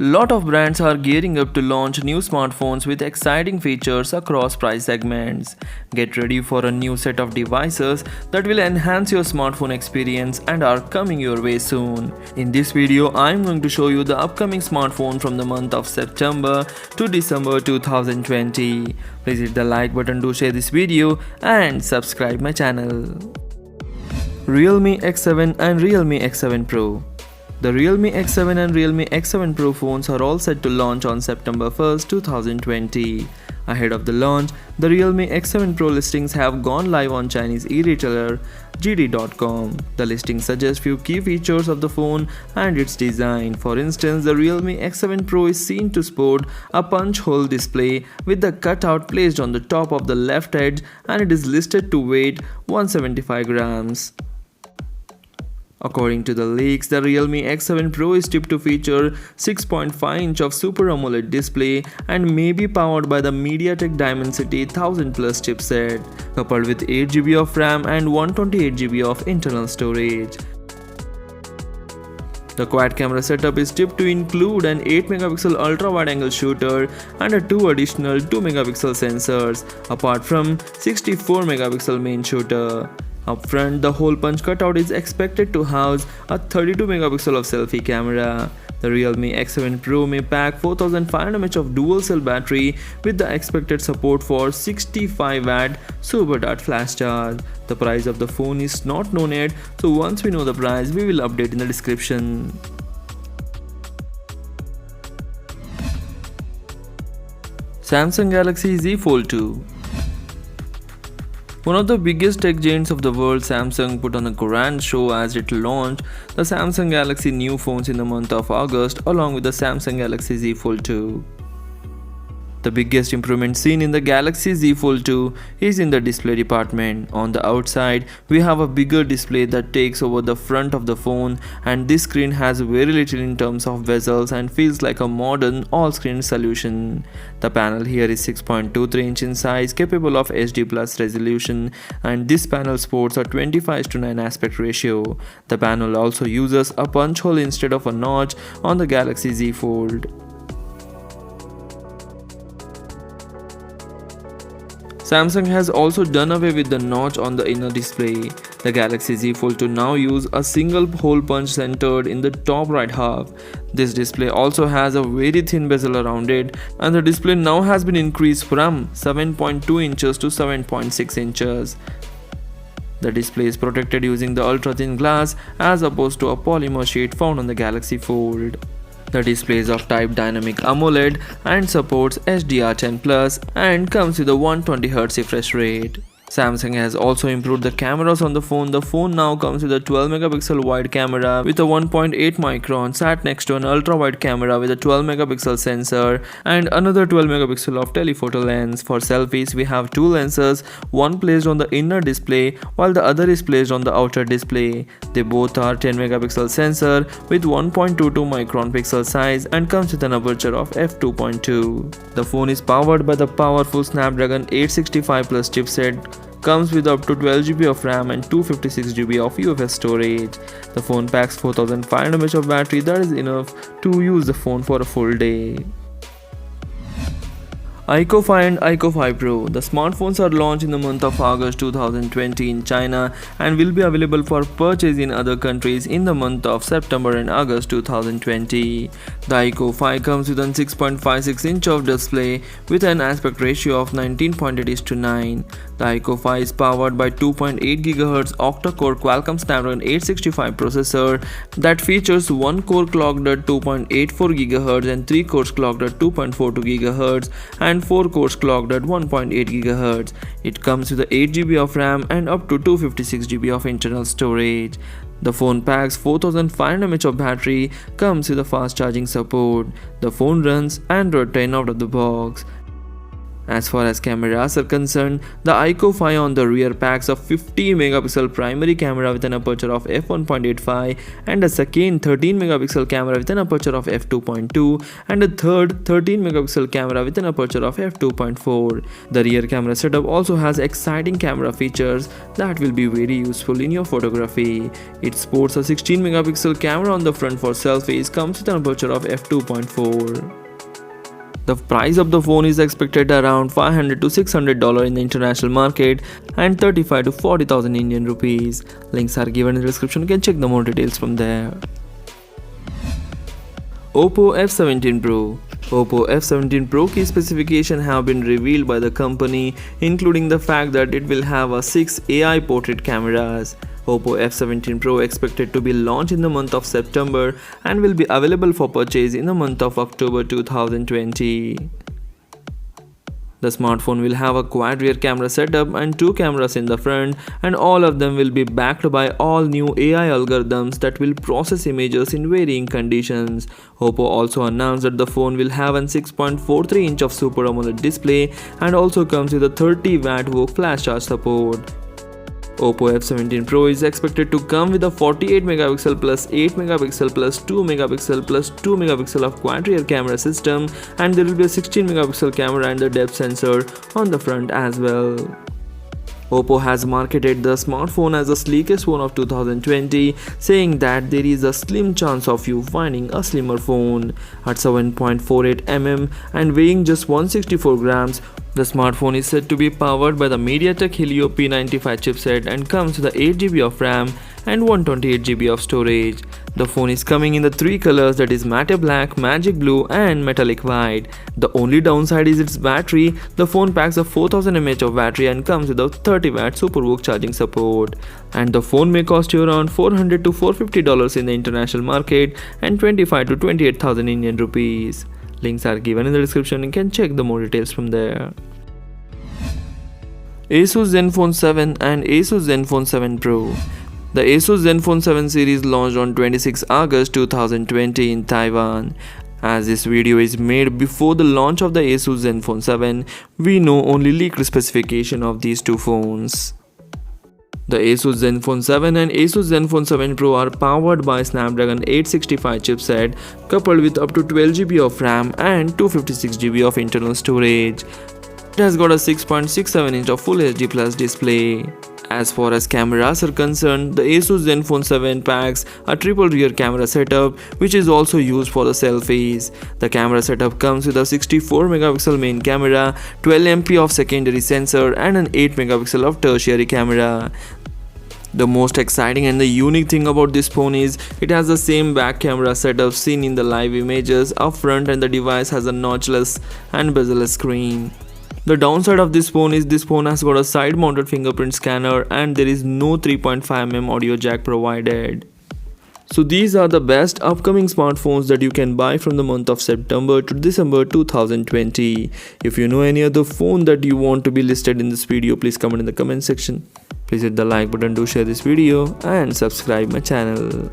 Lot of brands are gearing up to launch new smartphones with exciting features across price segments. Get ready for a new set of devices that will enhance your smartphone experience and are coming your way soon. In this video, I am going to show you the upcoming smartphone from the month of September to December 2020. Please hit the like button to share this video and subscribe my channel. Realme X7 and Realme X7 Pro. The Realme X7 and Realme X7 Pro phones are all set to launch on September 1st, 2020. Ahead of the launch, the Realme X7 Pro listings have gone live on Chinese e-retailer JD.com. The listing suggests few key features of the phone and its design. For instance, the Realme X7 Pro is seen to sport a punch hole display with the cutout placed on the top of the left edge, and it is listed to weight 175 grams. According to the leaks, the Realme X7 Pro is tipped to feature 6.5-inch of Super AMOLED display and may be powered by the MediaTek Dimensity 1000 Plus chipset, coupled with 8GB of RAM and 128GB of internal storage. The quad camera setup is tipped to include an 8MP ultra-wide-angle shooter and 2 additional 2MP sensors, apart from 64MP main shooter. Up front, the hole punch cutout is expected to house a 32MP of selfie camera. The Realme X7 Pro may pack 4500 mAh of dual-cell battery with the expected support for 65W Super Dart flash charge. The price of the phone is not known yet, so once we know the price, we will update in the description. Samsung Galaxy Z Fold 2. One of the biggest tech giants of the world, Samsung, put on a grand show as it launched the Samsung Galaxy new phones in the month of August along with the Samsung Galaxy Z Fold 2. The biggest improvement seen in the Galaxy Z Fold 2 is in the display department. On the outside, we have a bigger display that takes over the front of the phone, and this screen has very little in terms of bezels and feels like a modern all-screen solution. The panel here is 6.23 inch in size, capable of HD Plus resolution, and this panel sports a 25:9 aspect ratio. The panel also uses a punch hole instead of a notch on the Galaxy Z Fold. Samsung has also done away with the notch on the inner display. The Galaxy Z Fold 2 now use a single hole punch centered in the top right half. This display also has a very thin bezel around it, and the display now has been increased from 7.2 inches to 7.6 inches. The display is protected using the ultra-thin glass as opposed to a polymer sheet found on the Galaxy Fold. The display is of type Dynamic AMOLED and supports HDR10+ and comes with a 120Hz refresh rate. Samsung has also improved the cameras on the phone. The phone now comes with a 12MP wide camera with a 1.8 micron sat next to an ultra-wide camera with a 12MP sensor and another 12MP of telephoto lens. For selfies, we have two lenses, one placed on the inner display while the other is placed on the outer display. They both are 10MP sensor with 1.22 micron pixel size and comes with an aperture of f2.2. The phone is powered by the powerful Snapdragon 865 Plus chipset, comes with up to 12GB of RAM and 256GB of UFS storage. The phone packs 4500 mAh of battery that is enough to use the phone for a full day. iQOO 5 and iQOO 5 Pro. The smartphones are launched in the month of August 2020 in China and will be available for purchase in other countries in the month of September and August 2020. The iQOO 5 comes with a 6.56-inch of display with an aspect ratio of 19.8:9. The iQOO 5 is powered by 2.8 GHz octa-core Qualcomm Snapdragon 865 processor that features 1 core clocked at 2.84 GHz and 3 cores clocked at 2.42 GHz and 4 cores clocked at 1.8 GHz. It comes with 8GB of RAM and up to 256GB of internal storage. The phone packs 4500 mAh of battery, comes with a fast charging support. The phone runs Android 10 out of the box. As far as cameras are concerned, the iQOO 5 on the rear packs a 50 megapixel primary camera with an aperture of f1.85 and a second 13 megapixel camera with an aperture of f2.2 and a third 13 megapixel camera with an aperture of f2.4. The rear camera setup also has exciting camera features that will be very useful in your photography. It sports a 16 megapixel camera on the front for selfies, comes with an aperture of f2.4. The price of the phone is expected around $500 to $600 in the international market and 35 to 40,000 Indian rupees. Links are given in the description, you can check the more details from there. Oppo F17 Pro. Oppo F17 Pro key specifications have been revealed by the company, including the fact that it will have 6 AI portrait cameras. Oppo F17 Pro expected to be launched in the month of September and will be available for purchase in the month of October 2020. The smartphone will have a quad rear camera setup and 2 cameras in the front, and all of them will be backed by all new AI algorithms that will process images in varying conditions. Oppo also announced that the phone will have a 6.43 inch of Super AMOLED display and also comes with a 30-watt VOOC flash charge support. Oppo F17 Pro is expected to come with a 48 megapixel plus 8 megapixel plus 2 megapixel plus 2 megapixel of quad rear camera system, and there will be a 16 megapixel camera and the depth sensor on the front as well. Oppo has marketed the smartphone as the sleekest phone of 2020, saying that there is a slim chance of you finding a slimmer phone. At 7.48 mm and weighing just 164 grams, the smartphone is said to be powered by the MediaTek Helio P95 chipset and comes with 8GB of RAM and 128GB of storage. The phone is coming in the 3 colors, that is matte black, magic blue and metallic white. The only downside is its battery. The phone packs a 4000 mAh of battery and comes with a 30-watt Super VOOC charging support. And the phone may cost you around $400 to $450 in the international market and 25 to 28,000 Indian rupees. Links are given in the description, you can check the more details from there. Asus Zenfone 7 and Asus Zenfone 7 Pro. The Asus Zenfone 7 series launched on 26 August 2020 in Taiwan. As this video is made before the launch of the Asus Zenfone 7, we know only leaked specification of these two phones. The Asus Zenfone 7 and Asus Zenfone 7 Pro are powered by Snapdragon 865 chipset coupled with up to 12GB of RAM and 256GB of internal storage. It has got a 6.67 inch of Full HD Plus display. As far as cameras are concerned, the Asus Zenfone 7 packs a triple rear camera setup which is also used for the selfies. The camera setup comes with a 64 megapixel main camera, 12MP of secondary sensor and an 8 megapixel of tertiary camera. The most exciting and the unique thing about this phone is it has the same back camera setup seen in the live images up front, and the device has a notchless and bezel-less screen. The downside of this phone is this phone has got a side mounted fingerprint scanner and there is no 3.5mm audio jack provided. So these are the best upcoming smartphones that you can buy from the month of September to December 2020. If you know any other phone that you want to be listed in this video, please comment in the comment section. Please hit the like button to share this video and subscribe my channel.